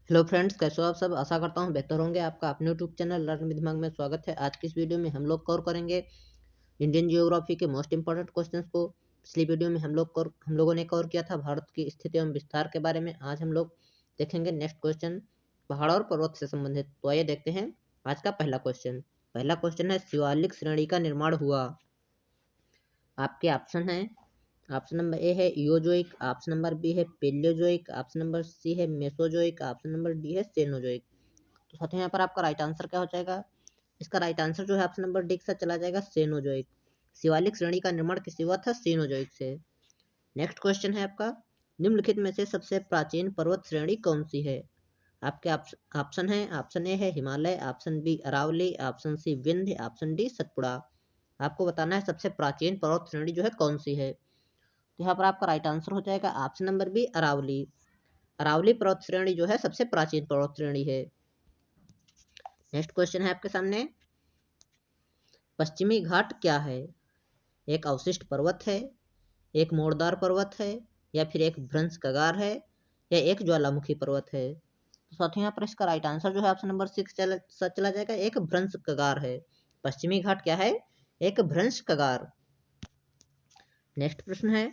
Hello friends, कैसे हो आप सब। आशा करता हूँ बेहतर होंगे। आपका अपने यूट्यूब चैनल लर्न विद दिमाग में स्वागत है। आज की इस वीडियो में हम लोग कवर करेंगे इंडियन जियोग्राफी के मोस्ट इंपॉर्टेंट क्वेश्चंस को। पिछली वीडियो में हम लोगों ने कवर किया था भारत की स्थिति एवं विस्तार के बारे में। आज हम लोग देखेंगे नेक्स्ट क्वेश्चन पहाड़ और पर्वत से संबंधित। तो आइए देखते हैं आज का पहला क्वेश्चन। पहला क्वेश्चन है, शिवालिक श्रेणी का निर्माण हुआ। आपके ऑप्शन है, ऑप्शन नंबर ए है इयोजोइक, ऑप्शन नंबर बी है पेलियोजोइक, ऑप्शन नंबर सी है मेसोजोइक, ऑप्शन नंबर डी है सेनोजोइक। तो साथियों यहाँ पर आपका राइट आंसर क्या हो जाएगा। इसका राइट आंसर जो है ऑप्शन नंबर डी के साथ चला जाएगा, सेनोजोइक। शिवालिक श्रेणी का निर्माण किससे हुआ था? सेनोजोइक से। नेक्स्ट क्वेश्चन है आपका, निम्नलिखित में से सबसे प्राचीन पर्वत श्रेणी कौन सी है? आपके ऑप्शन है, ऑप्शन ए है Himalaya, option B Aravalli, option C Vindhya, option D Satpura. आपको बताना है सबसे प्राचीन पर्वत श्रेणी जो है कौन सी है। तो यहाँ पर आपका राइट आंसर हो जाएगा option number B Aravalli. Aravalli पर्वत श्रेणी जो है सबसे प्राचीन पर्वत श्रेणी है। नेक्स्ट क्वेश्चन है आपके सामने, पश्चिमी घाट क्या है? एक अवशिष्ट पर्वत है, एक मोड़दार पर्वत है, या फिर एक भ्रंश कगार है, या एक ज्वालामुखी पर्वत है। तो साथियों यहाँ पर इसका राइट आंसर जो है ऑप्शन नंबर सिक्स चला जाएगा, एक भ्रंश कगार है। पश्चिमी घाट क्या है? एक भ्रंश कगार। नेक्स्ट प्रश्न है,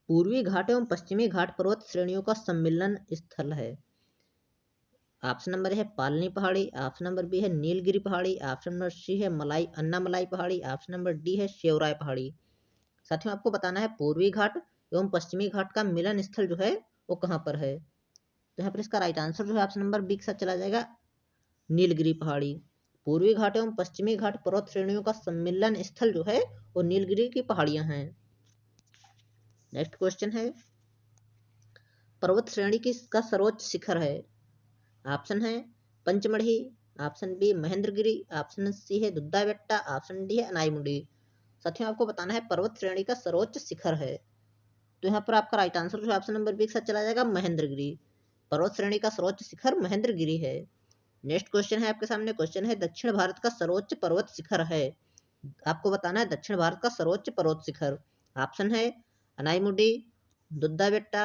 पूर्वी घाट एवं पश्चिमी घाट पर्वत श्रेणियों का सम्मिलन स्थल है। ऑप्शन नंबर है पालनी पहाड़ी, ऑप्शन नंबर बी है नीलगिरी पहाड़ी, ऑप्शन नंबर सी है अन्नामलाई पहाड़ी, ऑप्शन नंबर डी है शेवराय पहाड़ी। साथियों आपको बताना है पूर्वी घाट एवं पश्चिमी घाट का मिलन स्थल जो है वो कहाँ पर है। तो यहाँ पर इसका राइट आंसर जो है ऑप्शन नंबर बी के साथ चला जाएगा, नीलगिरी पहाड़ी। पूर्वी घाट एवं पश्चिमी घाट पर्वत श्रेणियों का सम्मिलन स्थल जो है वो नीलगिरी की पहाड़ियां हैं। नेक्स्ट क्वेश्चन है, पर्वत श्रेणी का सर्वोच्च शिखर है। ऑप्शन है Pachmarhi, option B Mahendragiri, option C है दुद्धा बेट्टा, ऑप्शन डी है अनाईमुड़ी। साथियों आपको बताना है पर्वत श्रेणी का सर्वोच्च शिखर है। तो यहाँ पर आपका राइट आंसर जो है ऑप्शन नंबर बी के साथ चला जाएगा, महेंद्रगिरी। पर्वत श्रेणी का सर्वोच्च शिखर महेंद्रगिरी है। नेक्स्ट क्वेश्चन है आपके सामने, क्वेश्चन है दक्षिण भारत का सर्वोच्च पर्वत शिखर है। आपको बताना है दक्षिण भारत का सर्वोच्च पर्वत शिखर। ऑप्शन है अनाईमुडी, दुद्धा बेट्टा,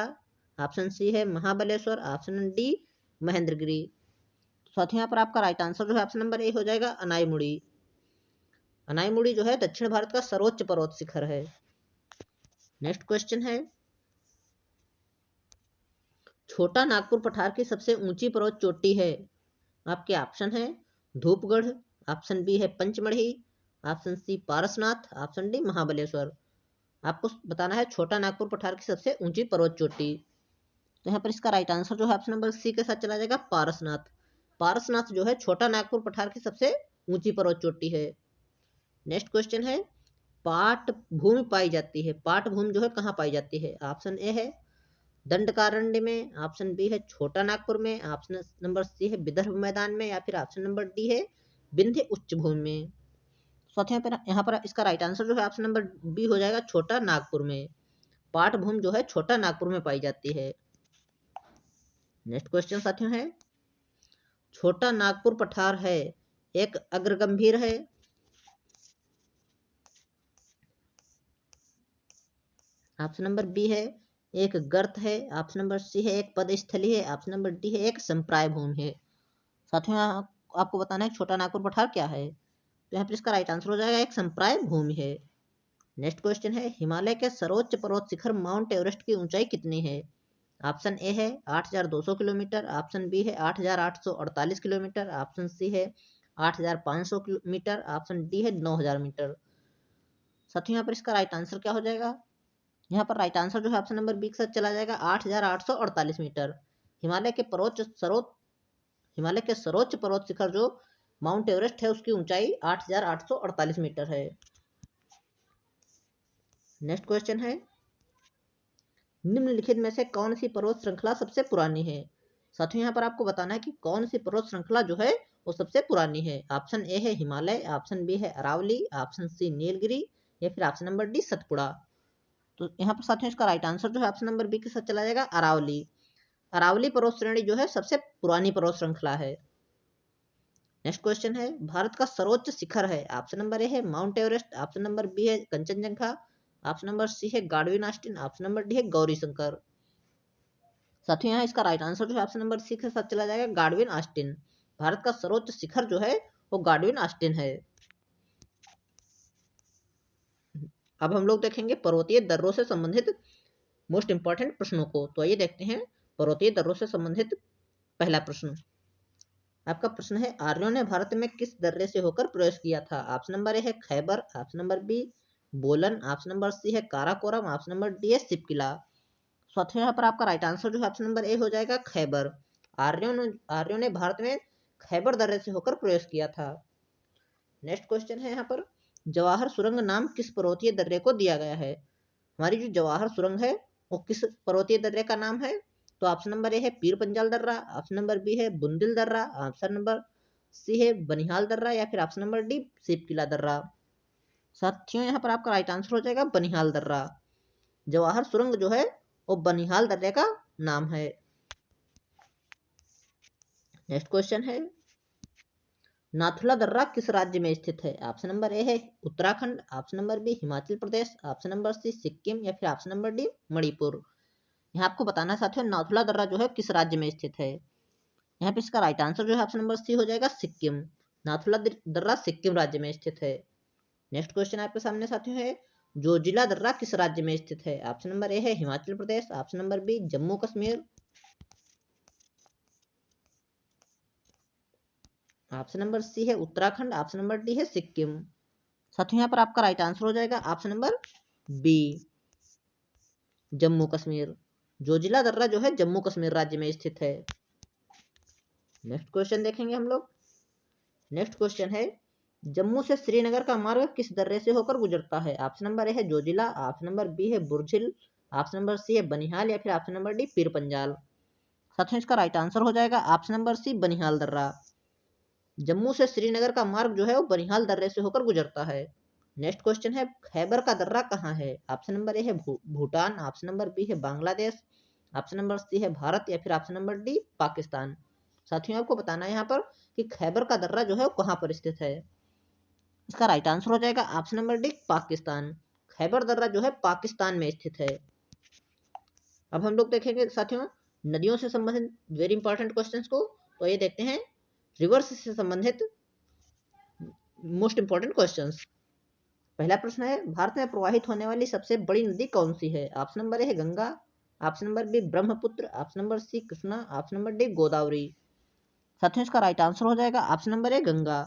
ऑप्शन सी है महाबलेश्वर, ऑप्शन डी महेंद्रगिरी। साथियों यहाँ पर आपका राइट आंसर जो है ऑप्शन नंबर ए हो जाएगा, अनाईमुड़ी। अनाईमुड़ी जो है दक्षिण भारत का सर्वोच्च पर्वत शिखर है। नेक्स्ट क्वेश्चन है, छोटा नागपुर पठार की सबसे ऊंची पर्वत चोटी है। आपके ऑप्शन है धूपगढ़, ऑप्शन बी है Pachmarhi, option C Parasnath, option D Mahabaleshwar. आपको बताना है छोटा नागपुर पठार की सबसे ऊंची पर्वत चोटी। तो यहाँ पर इसका राइट आंसर जो है ऑप्शन नंबर सी के साथ चला जाएगा, पारसनाथ। पारसनाथ जो है छोटा नागपुर पठार की सबसे ऊंची पर्वत चोटी है। नेक्स्ट क्वेश्चन है, पाट भूमि पाई जाती है, पाट भूमि जो है कहाँ पाई जाती है? ऑप्शन ए है दंडकारण्य में, ऑप्शन बी है छोटा नागपुर में, ऑप्शन नंबर सी है विदर्भ मैदान में, या फिर ऑप्शन नंबर डी है विंध्य उच्च भूमि में। साथियों यहाँ पर इसका राइट आंसर जो है ऑप्शन नंबर बी हो जाएगा, छोटा नागपुर में। पाट भूमि जो है छोटा नागपुर में पाई जाती है। नेक्स्ट क्वेश्चन साथियों है, छोटा नागपुर पठार है एक अग्रगंभीर है, ऑप्शन नंबर बी है एक गर्त है, ऑप्शन नंबर सी है एक पदस्थली है, ऑप्शन नंबर डी है एक संप्राय भूमि है। साथियों आपको बताना है छोटा नागपुर पठार क्या है। तो यहाँ पर इसका राइट आंसर हो जाएगा, एक संप्राय भूमि है। नेक्स्ट क्वेश्चन है, हिमालय के सर्वोच्च पर्वत शिखर माउंट एवरेस्ट की ऊंचाई कितनी है? ऑप्शन ए है 8,200 किलोमीटर, ऑप्शन बी है 8,848 किलोमीटर, ऑप्शन सी है 8,500 मीटर, ऑप्शन डी है 9,000 मीटर। साथियों यहाँ पर इसका राइट आंसर क्या हो जाएगा? यहाँ पर राइट आंसर जो है ऑप्शन नंबर बी के साथ चला जाएगा, 8,848 मीटर। हिमालय के हिमालय के सर्वोच्च पर्वत शिखर जो माउंट एवरेस्ट है उसकी ऊंचाई 8,848 मीटर है। नेक्स्ट क्वेश्चन है, निम्नलिखित में से कौन सी पर्वत श्रृंखला सबसे पुरानी है? साथियों यहाँ पर आपको बताना है कि कौन सी पर्वत श्रृंखला जो है वो सबसे पुरानी है। ऑप्शन ए है हिमालय, ऑप्शन बी है अरावली, ऑप्शन सी नीलगिरी, या फिर ऑप्शन नंबर डी सतपुड़ा। तो यहाँ पर साथियों इसका राइट आंसर जो है ऑप्शन नंबर बी के साथ चला जाएगा, अरावली। अरावली पर्वत श्रेणी जो है सबसे पुरानी पर्वत श्रृंखला है। नेक्स्ट क्वेश्चन है, भारत का सर्वोच्च शिखर है। ऑप्शन नंबर ए है Mount Everest, option number B है कंचनजंगा, ऑप्शन नंबर सी है Godwin Austen, option number D है गौरी शंकर। साथियों यहाँ इसका राइट आंसर जो है ऑप्शन नंबर सी के साथ चला जाएगा, गाडविन ऑस्टिन। भारत का सर्वोच्च शिखर जो है वो गाडविन ऑस्टिन है। अब हम लोग देखेंगे पर्वतीय दर्रों से संबंधित मोस्ट इंपॉर्टेंट प्रश्नों को। तो आइए देखते हैं पर्वतीय दर्रों से संबंधित पहला प्रश्न। आपका प्रश्न है, आर्यों ने भारत में किस दर्रे से होकर प्रवेश किया था? ऑप्शन नंबर ए है खैबर, ऑप्शन नंबर बी बोलन, ऑप्शन नंबर सी है काराकोरम, ऑप्शन नंबर डी है सिपकिला। साथियों यहाँ पर आपका राइट आंसर जो है ऑप्शन नंबर ए हो जाएगा खैबर। आर्यों ने भारत में खैबर दर्रे से होकर प्रवेश किया था। नेक्स्ट क्वेश्चन है यहाँ पर, जवाहर सुरंग नाम किस पर्वतीय दर्रे को दिया गया है? हमारी जो जवाहर सुरंग है वो किस पर्वतीय दर्रे का नाम है? तो ऑप्शन नंबर ए है पीर पंजाल दर्रा, ऑप्शन नंबर बी है बुंदिल दर्रा, ऑप्शन नंबर सी है बनिहाल दर्रा या फिर ऑप्शन नंबर डी सिपकिला दर्रा। साथियों यहाँ पर आपका राइट आंसर हो जाएगा बनिहाल दर्रा। जवाहर सुरंग जो है वो बनिहाल दर्रे का नाम है। नेक्स्ट क्वेश्चन है, नाथुला दर्रा किस राज्य में स्थित है? ऑप्शन नंबर ए है Uttarakhand, option number B Himachal Pradesh, option number C Sikkim या फिर ऑप्शन नंबर डी मणिपुर। यहाँ आपको बताना है साथियों नाथुला दर्रा जो है किस राज्य में स्थित है। यहाँ पे इसका राइट आंसर जो है ऑप्शन नंबर सी हो जाएगा सिक्किम। नाथुला दर्रा सिक्किम राज्य में स्थित है। नेक्स्ट क्वेश्चन आपके सामने साथियों है, जोजिला दर्रा किस राज्य में स्थित है? ऑप्शन नंबर ए है Himachal Pradesh, option number B Jammu Kashmir, option number C है उत्तराखंड, ऑप्शन नंबर डी है सिक्किम। साथियों यहाँ पर आपका राइट आंसर हो जाएगा option number B Jammu Kashmir. Zojila दर्रा जो है जम्मू कश्मीर राज्य में स्थित है। नेक्स्ट क्वेश्चन देखेंगे हम लोग। नेक्स्ट क्वेश्चन है, जम्मू से श्रीनगर का मार्ग किस दर्रे से होकर गुजरता है? ऑप्शन नंबर ए है जोजिला, ऑप्शन नंबर बी है बुरझिल, ऑप्शन नंबर सी है बनिहाल या फिर option number D Pir Panjal. साथियों इसका राइट आंसर हो जाएगा ऑप्शन नंबर सी बनिहाल दर्रा। जम्मू से श्रीनगर का मार्ग जो है वो बनिहाल दर्रे से होकर गुजरता है। नेक्स्ट क्वेश्चन है, खैबर का दर्रा कहाँ है? ऑप्शन नंबर ए है भूटान, ऑप्शन नंबर बी है बांग्लादेश, ऑप्शन नंबर सी है भारत या फिर ऑप्शन नंबर डी पाकिस्तान। साथियों आपको बताना है यहाँ पर कि खैबर का दर्रा जो है वो कहाँ पर स्थित है। इसका राइट आंसर हो जाएगा option number D Pakistan. Khyber दर्रा जो है पाकिस्तान में स्थित है। अब हम लोग देखेंगे साथियों नदियों से संबंधित वेरी इंपॉर्टेंट क्वेश्चंस को। तो ये देखते हैं रिवर्स से संबंधित मोस्ट इंपॉर्टेंट क्वेश्चंस। पहला प्रश्न है, भारत में प्रवाहित होने वाली सबसे बड़ी नदी कौन सी है? ऑप्शन नंबर ए है Ganga, option number B Brahmaputra, option number C Krishna, option number D Godavari. साथियों इसका राइट आंसर हो जाएगा option number A Ganga.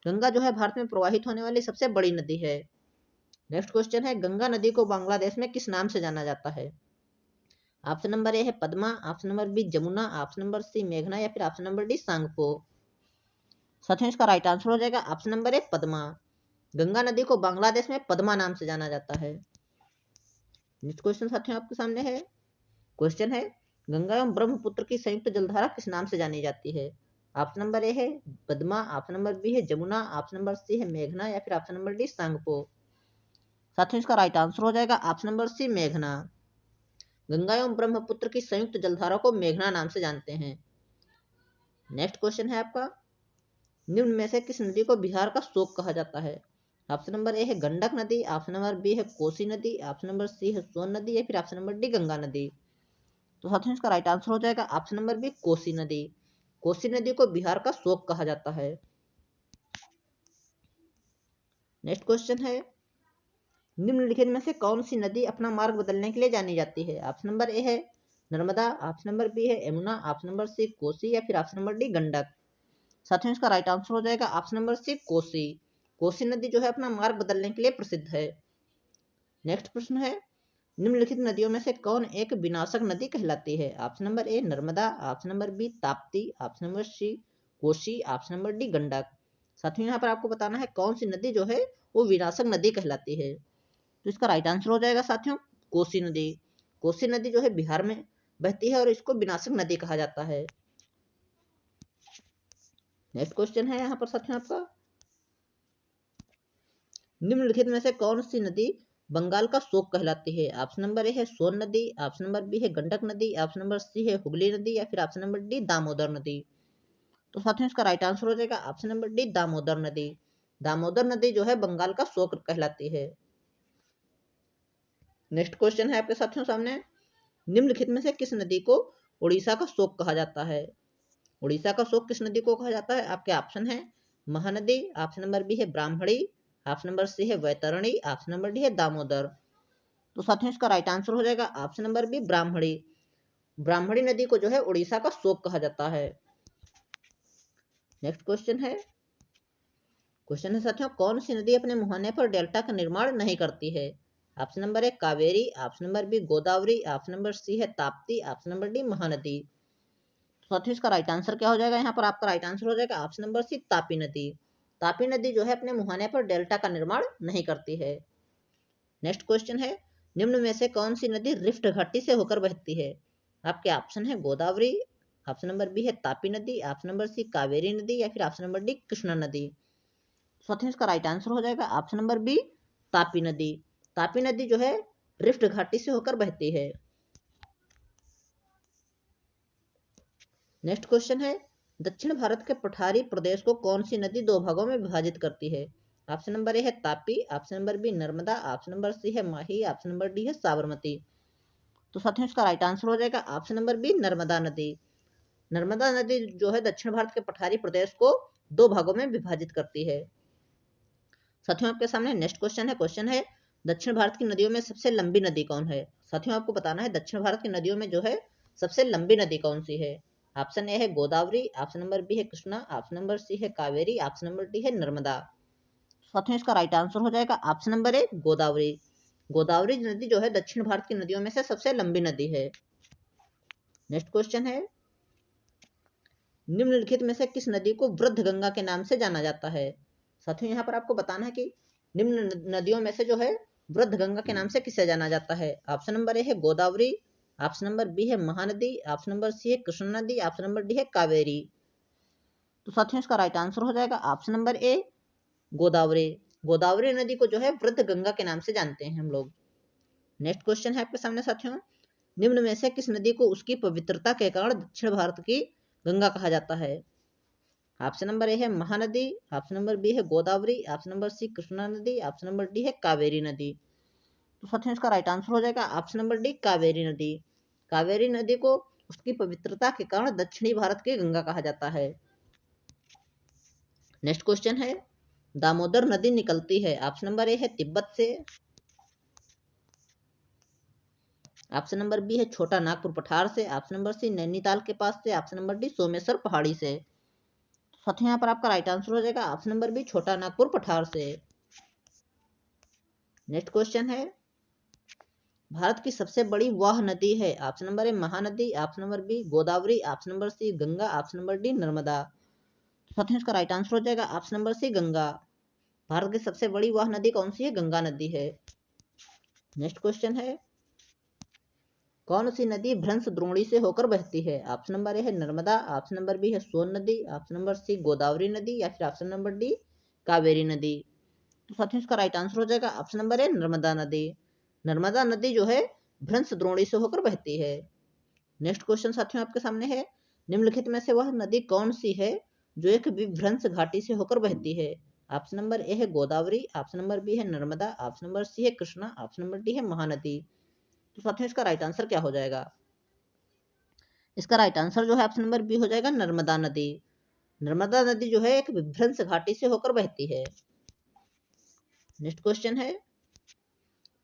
Ganga जो है भारत में प्रवाहित होने वाली सबसे बड़ी नदी है। नेक्स्ट क्वेश्चन है, गंगा नदी को बांग्लादेश में किस नाम से जाना जाता है? ऑप्शन नंबर ए है Padma, option number B Jamuna, option number C मेघना या फिर ऑप्शन नंबर डी सांगपो। साथियों इसका राइट आंसर हो जाएगा ऑप्शन नंबर ए पद्मा। गंगा नदी को बांग्लादेश में पद्मा नाम से जाना जाता है। नेक्स्ट क्वेश्चन साथियों आपके सामने है। क्वेश्चन है, गंगा एवं ब्रह्मपुत्र की संयुक्त जलधारा किस नाम से जानी जाती है? ऑप्शन नंबर ए है पद्मा, ऑप्शन नंबर बी है जमुना, ऑप्शन नंबर सी है मेघना या फिर ऑप्शन नंबर डी सांगपो। साथियों इसका राइट आंसर हो जाएगा ऑप्शन नंबर सी मेघना। गंगा एवं ब्रह्मपुत्र की संयुक्त जलधारा को मेघना नाम से जानते हैं। नेक्स्ट क्वेश्चन है आपका, निम्न में से किस नदी को बिहार का शोक कहा जाता है? ऑप्शन नंबर ए है गंडक नदी, ऑप्शन नंबर बी है कोसी नदी, ऑप्शन नंबर सी है सोन नदी या फिर ऑप्शन नंबर डी गंगा नदी। तो साथियों इसका राइट आंसर हो जाएगा ऑप्शन नंबर बी कोसी नदी। कोसी नदी को बिहार का शोक कहा जाता है। नेक्स्ट क्वेश्चन है, निम्नलिखित में से कौन सी नदी अपना मार्ग बदलने के लिए जानी जाती है? ऑप्शन नंबर ए है नर्मदा, ऑप्शन नंबर बी है Yamuna, option number C Kosi या फिर ऑप्शन नंबर डी गंडक। साथियों इसका राइट आंसर हो जाएगा option number C Kosi. Kosi नदी जो है अपना मार्ग बदलने के लिए प्रसिद्ध है। नेक्स्ट प्रश्न है, निम्नलिखित नदियों में से कौन एक विनाशक नदी कहलाती है? Option number A Narmada, option number B Tapti, option number C Kosi, option number D Gandak. साथियों यहाँ पर आपको बताना है कौन सी नदी जो है वो विनाशक नदी कहलाती है। तो इसका राइट आंसर हो जाएगा साथियों कोसी नदी। कोसी नदी जो है बिहार में बहती है और इसको विनाशक नदी कहा जाता है। नेक्स्ट क्वेश्चन है यहाँ पर साथियों आपका, निम्नलिखित में से कौन सी नदी बंगाल का शोक कहलाती है? ऑप्शन नंबर ए है सोन नदी, ऑप्शन नंबर बी है गंडक नदी, ऑप्शन नंबर सी है हुगली नदी या फिर ऑप्शन नंबर डी दामोदर नदी। तो साथियों इसका राइट आंसर हो जाएगा ऑप्शन नंबर डी दामोदर नदी। दामोदर नदी जो है बंगाल का शोक कहलाती है। नेक्स्ट क्वेश्चन है आपके साथियों सामने, निम्नलिखित में से किस नदी को उड़ीसा का शोक कहा जाता है? उड़ीसा का शोक किस नदी को कहा जाता है? आपके ऑप्शन है महानदी, ऑप्शन नंबर बी है ब्राह्मणी, ऑप्शन नंबर सी है वैतरणी, ऑप्शन नंबर डी है दामोदर। तो साथियों इसका राइट आंसर हो जाएगा ऑप्शन नंबर बी ब्राह्मणी। ब्राह्मणी नदी को जो है उड़ीसा का शोक कहा जाता है। नेक्स्ट क्वेश्चन है साथियों, कौन सी नदी अपने मुहाने पर डेल्टा का निर्माण नहीं करती है? Option number A Kaveri, option number B Godavari, option number C है Tapti, option number D Mahanadi. साथियों इसका राइट आंसर क्या हो जाएगा? यहाँ पर आपका राइट आंसर हो जाएगा ऑप्शन नंबर सी तापी नदी। तापी नदी जो है अपने मुहाने पर डेल्टा का निर्माण नहीं करती है। नेक्स्ट क्वेश्चन है, निम्न में से कौन सी नदी रिफ्ट घाटी से होकर बहती है? आपके ऑप्शन है गोदावरी, ऑप्शन नंबर बी है तापी नदी, ऑप्शन नंबर सी कावेरी नदी, या फिर ऑप्शन नंबर डी कृष्णा नदी। साथियों इसका राइट आंसर हो जाएगा ऑप्शन नंबर बी तापी नदी। तापी नदी जो है रिफ्ट घाटी से होकर बहती है। नेक्स्ट क्वेश्चन है, दक्षिण भारत के पठारी प्रदेश को कौन सी नदी दो भागों में विभाजित करती है? ऑप्शन नंबर ए है Tapi, option number B Narmada, option number C है माही, ऑप्शन नंबर डी है साबरमती। तो साथियों इसका राइट आंसर हो जाएगा ऑप्शन नंबर बी नर्मदा नदी। नर्मदा नदी जो है दक्षिण भारत के पठारी प्रदेश को दो भागों में विभाजित करती है। साथियों आपके सामने नेक्स्ट क्वेश्चन है दक्षिण भारत की नदियों में सबसे लंबी नदी कौन है? साथियों आपको बताना है दक्षिण भारत की नदियों में जो है सबसे लंबी नदी कौन सी है? ऑप्शन ए है गोदावरी, ऑप्शन नंबर बी है कृष्णा, ऑप्शन नंबर सी है कावेरी, ऑप्शन नंबर डी है नर्मदा। साथियों इसका राइट आंसर हो जाएगा ऑप्शन नंबर ए गोदावरी। गोदावरी नदी जो है दक्षिण भारत की नदियों में से सबसे लंबी नदी है। नेक्स्ट क्वेश्चन है, निम्नलिखित में से किस नदी को वृद्ध गंगा के नाम से जाना जाता है? साथियों यहाँ पर आपको बताना है कि निम्न नदियों में से जो है वृद्ध गंगा के नाम से किसे जाना जाता है? ऑप्शन नंबर ए है गोदावरी, ऑप्शन नंबर बी है महानदी, ऑप्शन नंबर सी है कृष्णा नदी, ऑप्शन नंबर डी है कावेरी। तो साथियों इसका राइट आंसर हो जाएगा ऑप्शन नंबर ए गोदावरी। गोदावरी नदी को जो है वृद्ध गंगा के नाम से जानते हैं हम लोग। नेक्स्ट क्वेश्चन है आपके सामने साथियों, निम्न में से किस नदी को उसकी पवित्रता के कारण दक्षिण भारत की गंगा कहा जाता है? ऑप्शन नंबर ए है महानदी, ऑप्शन नंबर बी है Godavari, option number C Krishna नदी, ऑप्शन नंबर डी है कावेरी नदी। तो साथियों इसका राइट आंसर हो जाएगा ऑप्शन नंबर डी कावेरी नदी। कावेरी नदी को उसकी पवित्रता के कारण दक्षिणी भारत की गंगा कहा जाता है। नेक्स्ट क्वेश्चन है, दामोदर नदी निकलती है ऑप्शन नंबर ए है तिब्बत से, ऑप्शन नंबर बी है छोटा नागपुर पठार से, ऑप्शन नंबर सी नैनीताल के पास से, ऑप्शन नंबर डी सोमेश्वर पहाड़ी से। साथियों यहाँ पर आपका राइट आंसर हो जाएगा ऑप्शन नंबर बी छोटा नागपुर पठार से। नेक्स्ट क्वेश्चन है, भारत की सबसे बड़ी वह नदी है? Option number A Mahanadi, option number B Godavari, option number C Ganga, option number D Narmada. साथियों इसका राइट आंसर हो जाएगा option number C Ganga. Bharat की सबसे बड़ी वह नदी कौन सी है? गंगा नदी है। नेक्स्ट क्वेश्चन है, कौन सी नदी भ्रंश द्रोणी से होकर बहती है? ऑप्शन नंबर ए है नर्मदा, ऑप्शन नंबर बी है सोन नदी, ऑप्शन नंबर सी गोदावरी नदी, या फिर ऑप्शन नंबर डी कावेरी नदी। तो साथियों इसका राइट आंसर हो जाएगा ऑप्शन नंबर ए नर्मदा नदी। नर्मदा नदी जो है भ्रंश द्रोणी से होकर बहती है। नेक्स्ट क्वेश्चन साथियों आपके सामने है, निम्नलिखित में से वह नदी कौन सी है जो एक विभ्रंश घाटी से होकर बहती है? ऑप्शन नंबर ए है गोदावरी, ऑप्शन नंबर बी है नर्मदा, ऑप्शन नंबर सी है कृष्णा, ऑप्शन नंबर डी है महानदी। तो साथियों इसका राइट आंसर क्या हो जाएगा? इसका राइट आंसर जो है ऑप्शन नंबर बी हो जाएगा नर्मदा नदी। नर्मदा नदी जो है एक विभ्रंश घाटी से होकर बहती है। नेक्स्ट क्वेश्चन है,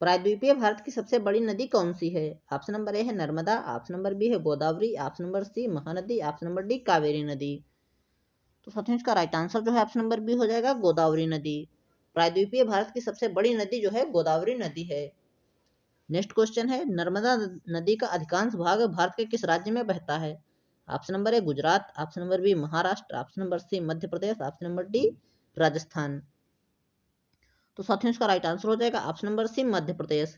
प्रायद्वीपीय भारत की सबसे बड़ी नदी कौन सी है? ऑप्शन नंबर ए है नर्मदा, ऑप्शन नंबर बी है Godavari, option number C Mahanadi, option number D Kaveri नदी। तो साथियों इसका राइट आंसर जो है ऑप्शन नंबर बी हो जाएगा गोदावरी नदी। प्रायद्वीपीय भारत की सबसे बड़ी नदी जो है गोदावरी नदी है। नेक्स्ट क्वेश्चन है, नर्मदा नदी का अधिकांश भाग भारत के किस राज्य में बहता है? Option number A Gujarat, option number B Maharashtra, option number C Madhya Pradesh, option number D Rajasthan. तो साथियों इसका राइट आंसर हो जाएगा option number C Madhya Pradesh.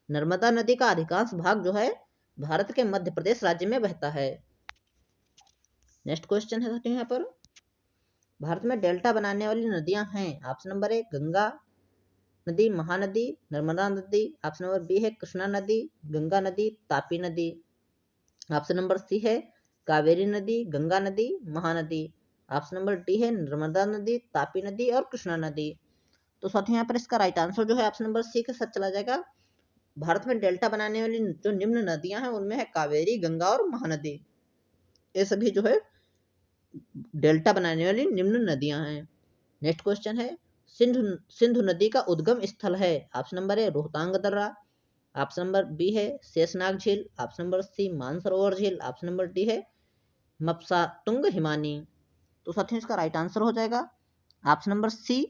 Narmada नदी का अधिकांश भाग जो है भारत के मध्य प्रदेश राज्य में बहता है। नेक्स्ट क्वेश्चन है साथियों यहाँ पर, भारत में डेल्टा बनाने वाली नदियां हैं। ऑप्शन नंबर ए गंगा नदी, महानदी, नर्मदा नदी, ऑप्शन नंबर बी है कृष्णा नदी, गंगा नदी, तापी नदी, ऑप्शन नंबर सी है कावेरी नदी, गंगा नदी, महानदी, ऑप्शन नंबर डी है नर्मदा नदी, तापी नदी और कृष्णा नदी। तो साथियों यहाँ पर इसका राइट आंसर जो है ऑप्शन नंबर सी के साथ चला जाएगा भारत में डेल्टा बनाने वाली जो निम्न नदियां हैं उनमें है कावेरी, गंगा और महानदी। ये सभी जो है डेल्टा बनाने वाली निम्न नदियां हैं। नेक्स्ट क्वेश्चन है, सिंधु सिंधु नदी का उद्गम स्थल है। ऑप्शन नंबर ए रोहतांग दर्रा, ऑप्शन नंबर बी है शेषनाग झील, ऑप्शन नंबर सी मानसरोवर झील, ऑप्शन नंबर डी है मपसातुंग हिमानी। तो साथियों इसका राइट आंसर हो जाएगा ऑप्शन नंबर सी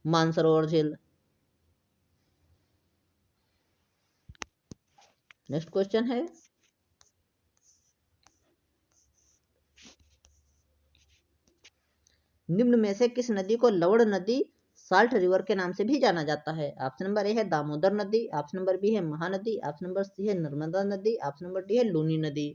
मानसरोवर झील। नेक्स्ट क्वेश्चन है, निम्न में से किस नदी को लवण नदी साल्ट रिवर के नाम से भी जाना जाता है। ऑप्शन नंबर ए है दामोदर नदी, ऑप्शन नंबर बी है महानदी, ऑप्शन नंबर सी है नर्मदा नदी, ऑप्शन नंबर डी है लूनी नदी।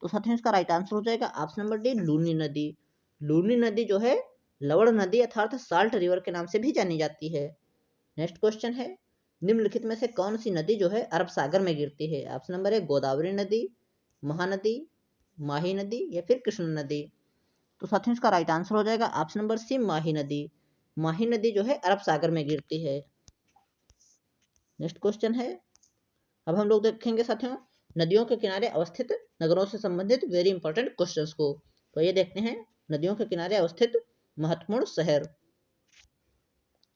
तो साथियों इसका राइट आंसर हो जाएगा ऑप्शन नंबर डी लूनी नदी। लूनी नदी जो है लवण नदी अर्थात साल्ट रिवर के नाम से भी जानी जाती है। नेक्स्ट क्वेश्चन है, निम्नलिखित में से कौन सी नदी जो है अरब सागर में गिरती है। ऑप्शन नंबर है गोदावरी नदी, महानदी, माही नदी या फिर कृष्ण नदी। तो साथियों इसका राइट आंसर हो जाएगा ऑप्शन नंबर सी माही नदी। माही नदी जो है अरब सागर में गिरती है। नेक्स्ट क्वेश्चन है, अब हम लोग देखेंगे साथियों नदियों के किनारे अवस्थित नगरों से संबंधित वेरी इंपॉर्टेंट क्वेश्चंस को। तो ये देखते हैं नदियों के किनारे अवस्थित महत्वपूर्ण शहर।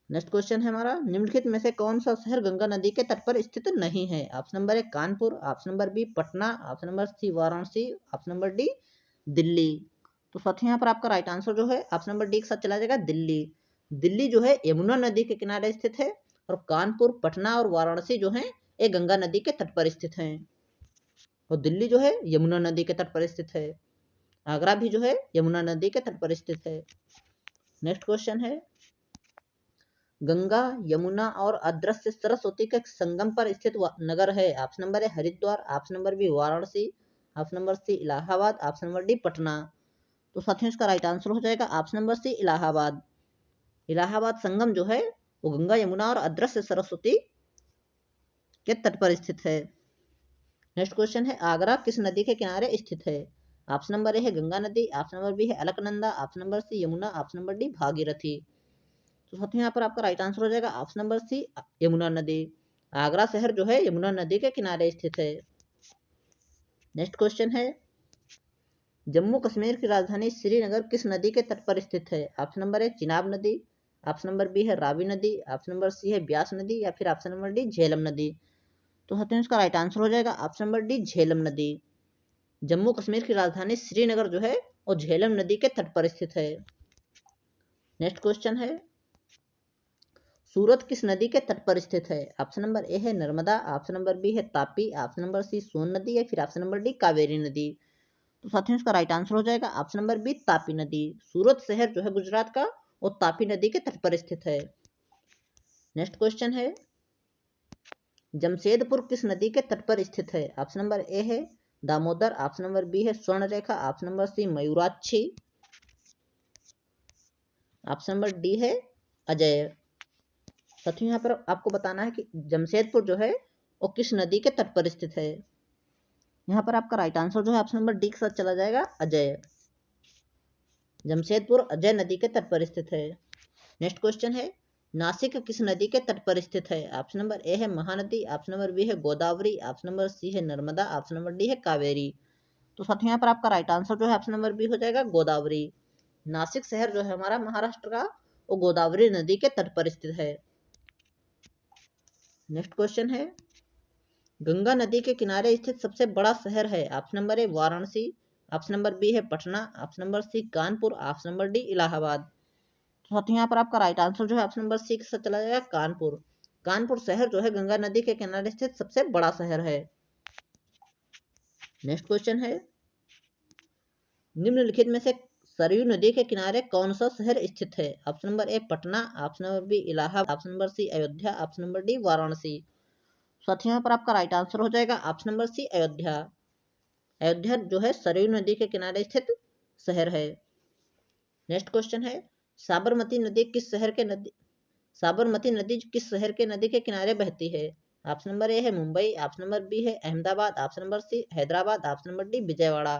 नेक्स्ट क्वेश्चन है हमारा, निम्नलिखित में से कौन सा शहर गंगा नदी के तट पर स्थित नहीं है। Option number A Kanpur, option number B Patna, option number C Varanasi, option number D Delhi. तो साथियों यहाँ पर आपका राइट आंसर जो है ऑप्शन नंबर डी के साथ चला जाएगा दिल्ली। दिल्ली जो है यमुना नदी के किनारे स्थित है और कानपुर, पटना और वाराणसी जो है ये गंगा नदी के तट पर स्थित हैं और दिल्ली जो है यमुना नदी के तट पर स्थित है। आगरा भी जो है यमुना नदी के तट पर स्थित है। नेक्स्ट क्वेश्चन है, गंगा, यमुना और अदृश्य सरस्वती के संगम पर स्थित नगर है। ऑप्शन नंबर है Haridwar, option number B Varanasi, option number C Allahabad, option number D Patna. तो साथियों इसका राइट आंसर हो जाएगा option number C Allahabad. Allahabad Sangam जो है वो गंगा, यमुना और अदृश्य सरस्वती के तट पर स्थित है। नेक्स्ट क्वेश्चन है, आगरा किस नदी के किनारे स्थित है। ऑप्शन नंबर ए है गंगा नदी, ऑप्शन नंबर बी है Alaknanda, option number C Yamuna, option number D Bhagirathi. तो साथियों यहाँ पर आपका राइट आंसर हो जाएगा ऑप्शन नंबर सी यमुना नदी। आगरा शहर जो है यमुना नदी के किनारे स्थित है। नेक्स्ट क्वेश्चन है, जम्मू कश्मीर की राजधानी श्रीनगर किस नदी के तट पर स्थित है। ऑप्शन नंबर ए चिनाब नदी, ऑप्शन नंबर बी है रावी नदी, ऑप्शन नंबर सी है ब्यास नदी या फिर ऑप्शन नंबर डी झेलम नदी। तो साथियों इसका राइट आंसर हो जाएगा ऑप्शन नंबर डी झेलम नदी। जम्मू कश्मीर की राजधानी श्रीनगर जो है वो झेलम नदी के तट पर स्थित है। नेक्स्ट क्वेश्चन है, सूरत किस नदी के तट पर स्थित है। ऑप्शन नंबर ए है नर्मदा, ऑप्शन नंबर बी है तापी, ऑप्शन नंबर सी सोन नदी या फिर ऑप्शन नंबर डी कावेरी नदी। तो साथियों इसका राइट आंसर हो जाएगा ऑप्शन नंबर बी तापी नदी। सूरत शहर जो है गुजरात का वो तापी नदी के तट पर स्थित है। नेक्स्ट क्वेश्चन है, जमशेदपुर किस नदी के तट पर स्थित है। ऑप्शन नंबर ए है दामोदर, ऑप्शन नंबर बी है Swarna Rekha, option number C Mayurakshi, option number D है अजय। साथियों यहाँ पर आपको बताना है कि जमशेदपुर जो है वो किस नदी के तट पर स्थित है। यहाँ पर आपका राइट आंसर जो है ऑप्शन नंबर डी के साथ चला जाएगा अजय। जमशेदपुर अजय नदी के तट पर स्थित है। नेक्स्ट क्वेश्चन है, नासिक किस नदी के तट पर स्थित है। ऑप्शन नंबर ए है महानदी, ऑप्शन नंबर बी है गोदावरी, ऑप्शन नंबर सी है नर्मदा, ऑप्शन नंबर डी है कावेरी। तो साथियों यहाँ पर आपका राइट आंसर जो है ऑप्शन नंबर बी हो जाएगा गोदावरी। नासिक शहर जो है हमारा महाराष्ट्र का वो गोदावरी नदी के तट पर स्थित है। नेक्स्ट क्वेश्चन है, गंगा नदी के किनारे स्थित सबसे बड़ा शहर है। Option number A Varanasi, option number B है Patna, option number C Kanpur, option number D Allahabad. तो साथियों यहाँ पर आपका राइट आंसर जो है ऑप्शन नंबर सी के साथ चला जाएगा कानपुर। कानपुर शहर जो है गंगा नदी के किनारे स्थित सबसे बड़ा शहर है। नेक्स्ट क्वेश्चन है, निम्नलिखित में से सरयू नदी के किनारे कौन सा शहर स्थित है। Option number A Patna, option number B Allahabad, option number C Ayodhya, option number D Varanasi. साथियों यहाँ पर आपका राइट आंसर हो जाएगा option number C Ayodhya. Ayodhya जो है सरयू नदी के किनारे स्थित शहर है। नेक्स्ट क्वेश्चन है, साबरमती नदी किस शहर के नदी साबरमती नदी किस शहर के नदी के किनारे बहती है। ऑप्शन नंबर ए है मुंबई, ऑप्शन नंबर बी है Ahmedabad, option number C Hyderabad, option number D Vijayawada.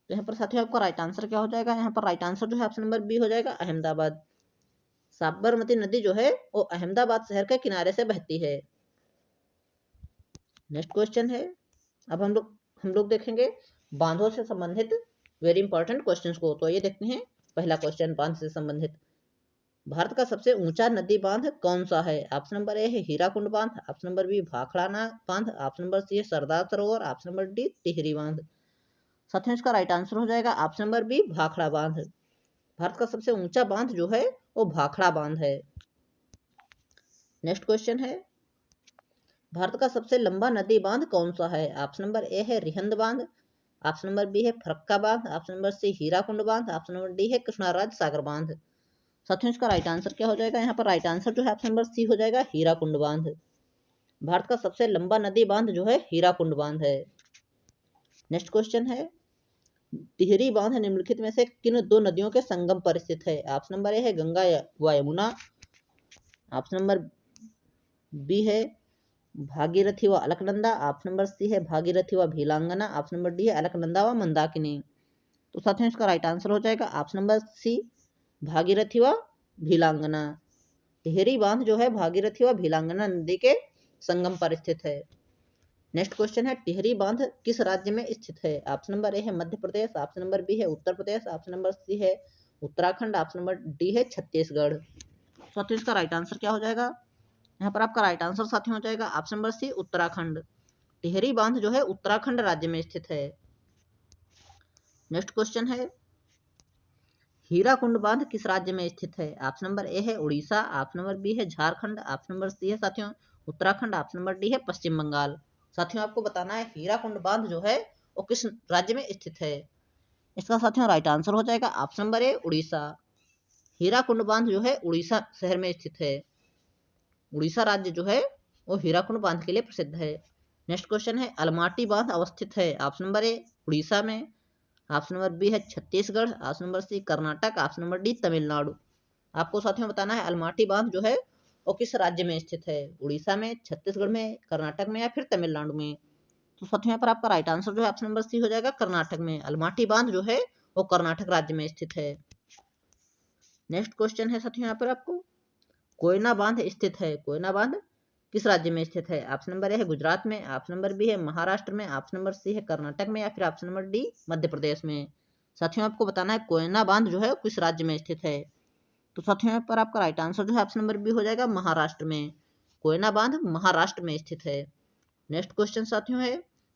तो यहाँ पर साथियों आपका राइट आंसर क्या हो जाएगा, यहाँ पर राइट आंसर जो है ऑप्शन नंबर बी हो जाएगा अहमदाबाद। साबरमती नदी जो है वो अहमदाबाद शहर के किनारे से बहती है। नेक्स्ट क्वेश्चन है, अब हम लोग देखेंगे बांधों से संबंधित वेरी इंपॉर्टेंट क्वेश्चंस को। तो ये देखते हैं पहला क्वेश्चन बांध से संबंधित। भारत का सबसे ऊंचा नदी बांध कौन सा है? ऑप्शन नंबर ए है हीराकुंड बांध, ऑप्शन नंबर बी भाखड़ा बांध, ऑप्शन नंबर सी है Sardar Sarovar, option number D Tehri बांध। साथियों इसका राइट आंसर हो जाएगा ऑप्शन नंबर बी भाखड़ा बांध। भारत का सबसे ऊंचा बांध जो है वो भाखड़ा बांध है। नेक्स्ट क्वेश्चन है, भारत का सबसे लंबा नदी बांध कौन सा है? ऑप्शन नंबर ए है रिहंद बांध, ऑप्शन नंबर बी है फरक्का बांध, ऑप्शन नंबर सी हीराकुंड बांध, ऑप्शन नंबर डी है कृष्णाराज सागर बांध। साथियों इसका राइट आंसर क्या हो जाएगा? यहाँ पर राइट आंसर जो है ऑप्शन नंबर सी हो जाएगा हीराकुंड बांध। भारत का सबसे लंबा नदी बांध जो है हीराकुंड बांध है। नेक्स्ट क्वेश्चन है, टिहरी बांध निम्नलिखित में से किन दो नदियों के संगम पर स्थित है? ऑप्शन नंबर ए है गंगा व यमुना, ऑप्शन नंबर बी है भागीरथी व अलकनंदा, ऑप्शन नंबर सी है भागीरथी व भीलांगना, ऑप्शन नंबर डी है अलकनंदा व मंदाकिनी। तो साथियों इसका राइट आंसर हो जाएगा ऑप्शन नंबर सी भागीरथी व भीलांगना। टिहरी बांध जो है भागीरथी व भीलांगना नदी के संगम पर स्थित है। नेक्स्ट क्वेश्चन है, टिहरी बांध किस राज्य में स्थित है? ऑप्शन नंबर ए है मध्य प्रदेश, ऑप्शन नंबर बी है Uttar Pradesh, option number C है उत्तराखंड, ऑप्शन नंबर डी है छत्तीसगढ़। साथियों इसका राइट आंसर क्या हो जाएगा? यहाँ पर आपका राइट आंसर साथियों हो जाएगा option number C Uttarakhand. Tehri बांध जो है उत्तराखंड राज्य में स्थित है। नेक्स्ट क्वेश्चन है, हीराकुंड बांध किस राज्य में स्थित है? ऑप्शन नंबर ए है उड़ीसा, ऑप्शन नंबर बी है झारखंड, ऑप्शन नंबर सी है साथियों उत्तराखंड, ऑप्शन नंबर डी है पश्चिम बंगाल। साथियों आपको बताना है हीराकुंड बांध जो है वो किस राज्य में स्थित है। इसका साथियों राइट आंसर हो जाएगा ऑप्शन नंबर ए उड़ीसा। हीराकुंड बांध जो है उड़ीसा शहर में स्थित है। उड़ीसा राज्य जो है वो हीराकुंड बांध के लिए प्रसिद्ध है। नेक्स्ट क्वेश्चन है, अलमाटी बांध अवस्थित है? ऑप्शन नंबर ए उड़ीसा में, ऑप्शन नंबर बी है Chhattisgarh, option number C Karnataka, option number D Tamil Nadu. आपको साथियों बताना है अलमाटी बांध जो है वो किस राज्य में स्थित है? उड़ीसा में, छत्तीसगढ़ में, कर्नाटक में या फिर तमिलनाडु में। तो साथियों यहाँ पर आपका राइट आंसर जो है ऑप्शन नंबर सी हो जाएगा कर्नाटक में। अलमाटी बांध जो है वो कर्नाटक राज्य में स्थित है। नेक्स्ट क्वेश्चन है साथियों यहाँ पर आपको, कोयना बांध स्थित है? कोयना बांध किस राज्य में स्थित है? ऑप्शन नंबर ए है गुजरात में, ऑप्शन नंबर बी है महाराष्ट्र में, ऑप्शन नंबर सी है कर्नाटक में या फिर option number D Madhya Pradesh में। साथियों आपको बताना है कोयना बांध जो है किस राज्य में स्थित है। तो साथियों यहाँ पर आपका राइट आंसर जो है ऑप्शन नंबर बी हो जाएगा महाराष्ट्र में। कोयना बांध महाराष्ट्र में स्थित है। नेक्स्ट क्वेश्चन साथियों है,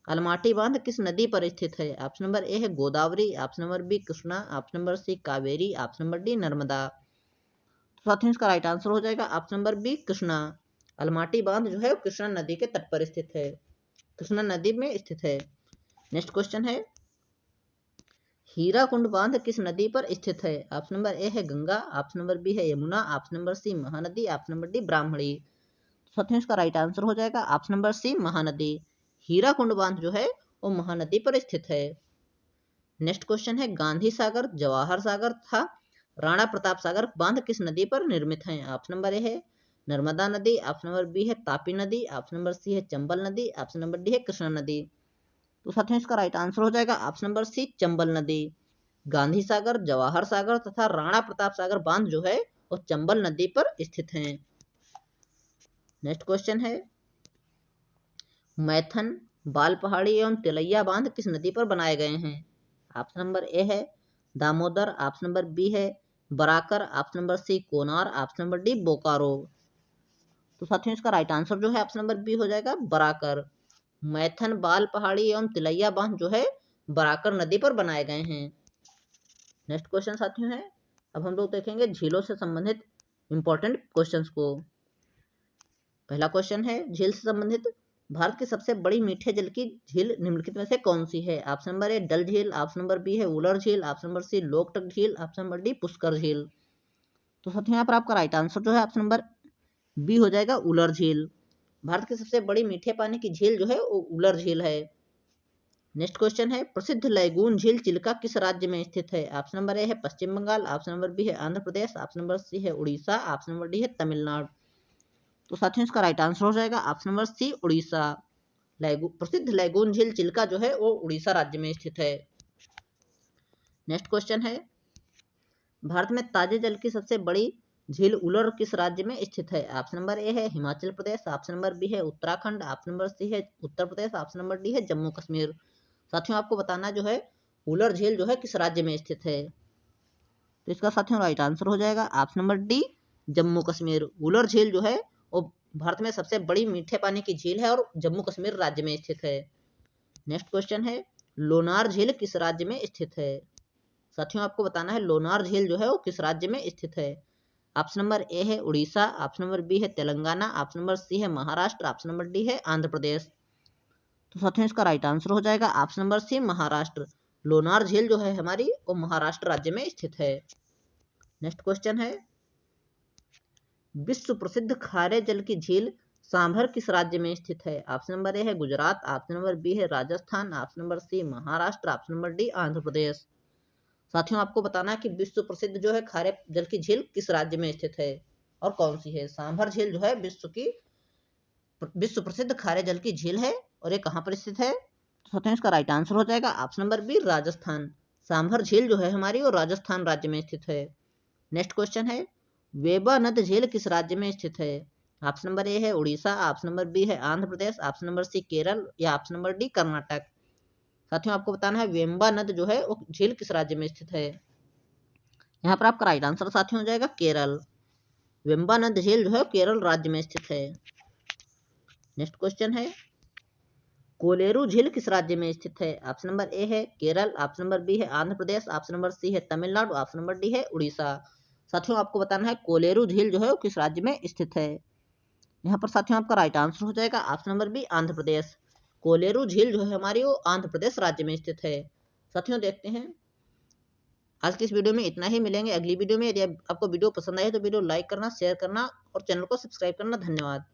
अलमाटी बांध किस नदी पर स्थित है? ऑप्शन नंबर ए है Godavari, option number B Krishna, option number C Kaveri, option number D Narmada. तो साथियों इसका राइट आंसर हो जाएगा option number B Krishna. Almatti बांध जो है कृष्णा नदी के तट पर स्थित है, कृष्णा नदी में स्थित है। नेक्स्ट क्वेश्चन है, हीराकुंड बांध किस नदी पर स्थित है? ऑप्शन नंबर ए है गंगा, ऑप्शन नंबर बी है Yamuna, option number C Mahanadi, option number D Brahmani. साथियों इसका राइट आंसर हो जाएगा option number C Mahanadi. Hirakud बांध जो है वो महानदी पर स्थित है। नेक्स्ट क्वेश्चन है, गांधी सागर, जवाहर सागर तथा राणा प्रताप सागर बांध किस नदी पर निर्मित हैं? ऑप्शन नंबर ए है नर्मदा नदी, ऑप्शन नंबर बी है तापी नदी, ऑप्शन नंबर सी है चंबल नदी, ऑप्शन नंबर डी है कृष्णा नदी। तो साथियों इसका राइट आंसर हो जाएगा ऑप्शन नंबर सी चंबल नदी। गांधी सागर, जवाहर सागर तथा राणा प्रताप सागर बांध जो है वो चंबल नदी पर स्थित हैं। नेक्स्ट क्वेश्चन है, मैथन, बाल पहाड़ी एवं तिलैया बांध किस नदी पर बनाए गए हैं? ऑप्शन नंबर ए है दामोदर, ऑप्शन नंबर बी है Barakar, option number C Konar, option number D Bokaro. तो साथियों इसका राइट आंसर जो है ऑप्शन नंबर बी हो जाएगा बराकर। मैथन, बाल पहाड़ी एवं तिलैया बांध जो है बराकर नदी पर बनाए गए हैं। नेक्स्ट क्वेश्चन साथियों है, अब हम लोग देखेंगे झीलों से संबंधित इंपॉर्टेंट क्वेश्चंस को। पहला क्वेश्चन है झील से संबंधित, भारत की सबसे बड़ी मीठे जल की झील निम्नलिखित में से कौन सी है? ऑप्शन नंबर ए डल झील, ऑप्शन नंबर बी है उलर झील, ऑप्शन नंबर सी लोकटक झील, ऑप्शन नंबर डी पुष्कर झील। तो साथियों यहाँ पर आपका राइट आंसर जो है ऑप्शन नंबर बी हो जाएगा उलर झील। भारत की सबसे बड़ी मीठे पानी की झील जो है वो उलर झील है। नेक्स्ट क्वेश्चन है, प्रसिद्ध लैगून झील चिल्का किस राज्य में स्थित है? ऑप्शन नंबर ए है पश्चिम बंगाल, ऑप्शन नंबर बी है Andhra Pradesh, option number C है उड़ीसा, ऑप्शन नंबर डी है तमिलनाडु। तो साथियों इसका राइट आंसर हो जाएगा ऑप्शन नंबर सी उड़ीसा। प्रसिद्ध लैगून झील चिल्का जो है वो उड़ीसा राज्य में स्थित है। नेक्स्ट क्वेश्चन है, भारत में ताजे जल की सबसे बड़ी झील उलर किस राज्य में स्थित है? ऑप्शन नंबर ए है Himachal Pradesh, option number B है उत्तराखंड, ऑप्शन नंबर सी है Uttar Pradesh, option number D है जम्मू कश्मीर। साथियों आपको बताना जो है उलर झील जो है किस राज्य में स्थित है, तो इसका साथियों राइट आंसर हो जाएगा option number D Jammu Kashmir. Wular झील जो है वो भारत में सबसे बड़ी मीठे पानी की झील है और जम्मू कश्मीर राज्य में स्थित है। नेक्स्ट क्वेश्चन है लोनार झील किस राज्य में स्थित है? साथियों आपको बताना है लोनार झील जो है वो किस राज्य में स्थित है। ऑप्शन नंबर ए है उड़ीसा, ऑप्शन नंबर बी है तेलंगाना, ऑप्शन नंबर सी है महाराष्ट्र, ऑप्शन नंबर डी है आंध्र प्रदेश। तो साथियों इसका राइट आंसर हो जाएगा option number C Maharashtra. Lonar झील जो है हमारी वो महाराष्ट्र राज्य में स्थित है। नेक्स्ट क्वेश्चन है विश्व प्रसिद्ध खारे जल की झील सांभर किस राज्य में स्थित है? ऑप्शन नंबर ए है गुजरात, ऑप्शन नंबर बी है Rajasthan, option number C Maharashtra, option number D Andhra Pradesh. साथियों आपको बताना है कि विश्व प्रसिद्ध जो है खारे जल की झील किस राज्य में स्थित है और कौन सी है। सांभर झील जो है विश्व प्रसिद्ध खारे जल की झील है और ये कहाँ पर स्थित है? साथियों इसका राइट आंसर हो जाएगा option number B Rajasthan. Sambhar झील जो है हमारी वो राजस्थान राज्य में स्थित है। नेक्स्ट क्वेश्चन है वेबा नद झील किस राज्य में स्थित है? ऑप्शन नंबर ए है उड़ीसा, ऑप्शन नंबर बी है आंध्र प्रदेश, ऑप्शन नंबर सी केरल या ऑप्शन नंबर डी कर्नाटक। साथियों आपको बताना है वेम्बा नद जो है वो झील किस राज्य में स्थित है। यहाँ पर आपका राइट आंसर साथियों हो जाएगा केरल। वेम्बा नद झील जो है केरल राज्य में स्थित है। नेक्स्ट क्वेश्चन है कोलेरू झील किस राज्य में स्थित है? ऑप्शन नंबर ए है केरल, ऑप्शन नंबर बी है Andhra Pradesh, option number C है तमिलनाडु, ऑप्शन नंबर डी है उड़ीसा। साथियों आपको बताना है कोलेरू झील जो है वो किस राज्य में स्थित है। यहाँ पर साथियों आपका राइट आंसर हो जाएगा option number B Andhra Pradesh. Kolleru झील जो है हमारी वो आंध्र प्रदेश राज्य में स्थित है। साथियों देखते हैं आज की इस वीडियो में इतना ही, मिलेंगे अगली वीडियो में। यदि आपको वीडियो पसंद आए तो वीडियो लाइक करना, शेयर करना और चैनल को सब्सक्राइब करना। धन्यवाद।